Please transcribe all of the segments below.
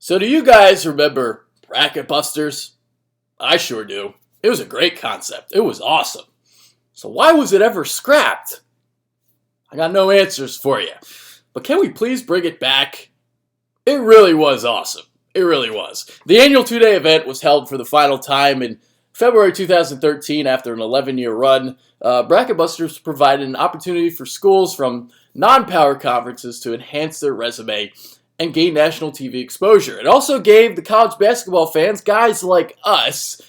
So do you guys remember BracketBusters? I sure do. It was a great concept. It was awesome. So why was it ever scrapped? I got no answers for you. But can we please bring it back? It really was awesome. It really was. The annual two-day event was held for the final time in February 2013 after an 11-year run. BracketBusters provided an opportunity for schools from non-power conferences to enhance their resume and gain national TV exposure. It also gave the college basketball fans, guys like us,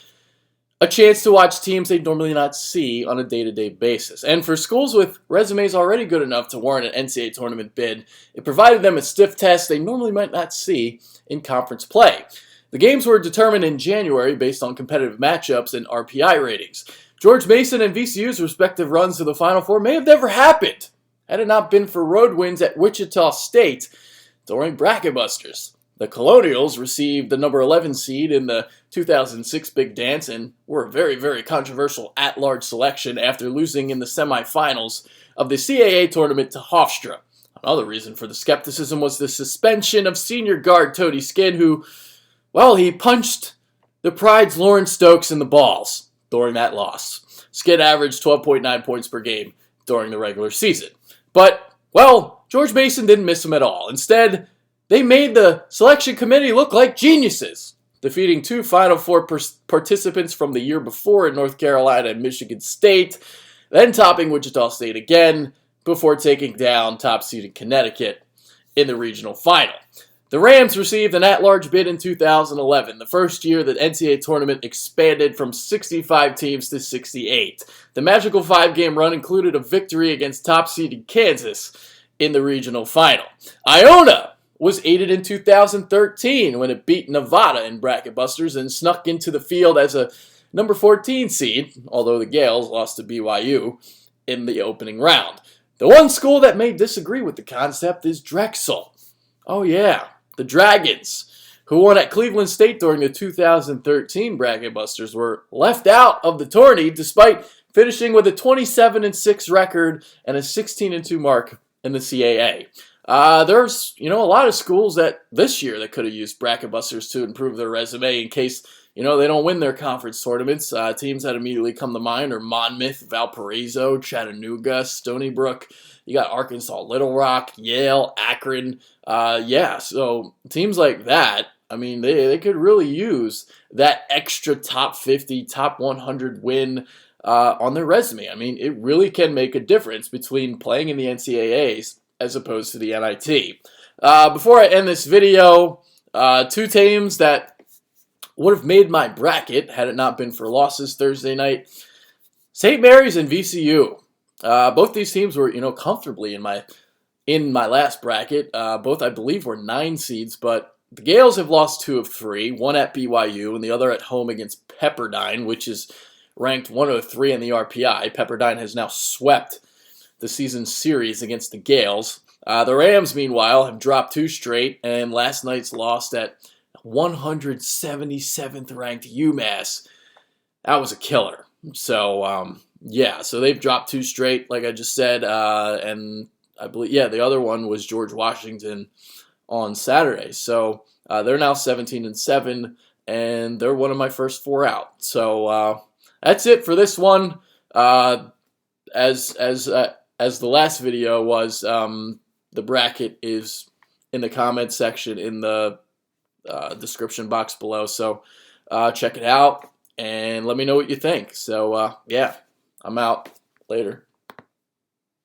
a chance to watch teams they'd normally not see on a day-to-day basis. And for schools with resumes already good enough to warrant an NCAA tournament bid, it provided them a stiff test they normally might not see in conference play. The games were determined in January based on competitive matchups and RPI ratings. George Mason and VCU's respective runs to the Final Four may have never happened had it not been for road wins at Wichita State during BracketBusters. The Colonials received the number 11 seed in the 2006 Big Dance and were a very, very controversial at-large selection after losing in the semifinals of the CAA tournament to Hofstra. Another reason for the skepticism was the suspension of senior guard Tony Skinn, who, well, he punched the Pride's Lawrence Stokes in the balls during that loss. Skinn averaged 12.9 points per game during the regular season. But, well, George Mason didn't miss him at all. Instead, they made the selection committee look like geniuses, defeating two Final Four participants from the year before in North Carolina and Michigan State, then topping Wichita State again before taking down top-seeded Connecticut in the regional final. The Rams received an at-large bid in 2011, the first year that NCAA tournament expanded from 65 teams to 68. The magical five-game run included a victory against top-seeded Kansas in the regional final. Iona was aided in 2013 when it beat Nevada in BracketBusters and snuck into the field as a number 14 seed, although the Gales lost to BYU in the opening round. The one school that may disagree with the concept is Drexel. Oh yeah, the Dragons, who won at Cleveland State during the 2013 BracketBusters, were left out of the tourney despite finishing with a 27-6 record and a 16-2 mark in the CAA. There's, a lot of schools that this year that could have used BracketBusters to improve their resume in case, they don't win their conference tournaments. Teams that immediately come to mind are Monmouth, Valparaiso, Chattanooga, Stony Brook. You got Arkansas, Little Rock, Yale, Akron. So teams like that, they could really use that extra top 50, top 100 win on their resume. It really can make a difference between playing in the NCAAs as opposed to the NIT. Before I end this video, two teams that would have made my bracket had it not been for losses Thursday night. St. Mary's and VCU. Both these teams were, comfortably in my last bracket. Both, I believe, were 9 seeds, but the Gales have lost 2 of 3, one at BYU and the other at home against Pepperdine, which is ranked 103 in the RPI. Pepperdine has now swept the season series against the Gales. The Rams, meanwhile, have dropped 2 straight, and last night's loss at 177th ranked UMass. That was a killer. So, so they've dropped 2 straight, like I just said, and I believe, the other one was George Washington on Saturday. So they're now 17-7, and they're one of my first 4 out. So that's it for this one. As the last video was, the bracket is in the comments section in the description box below. So check it out and let me know what you think. So I'm out. Later.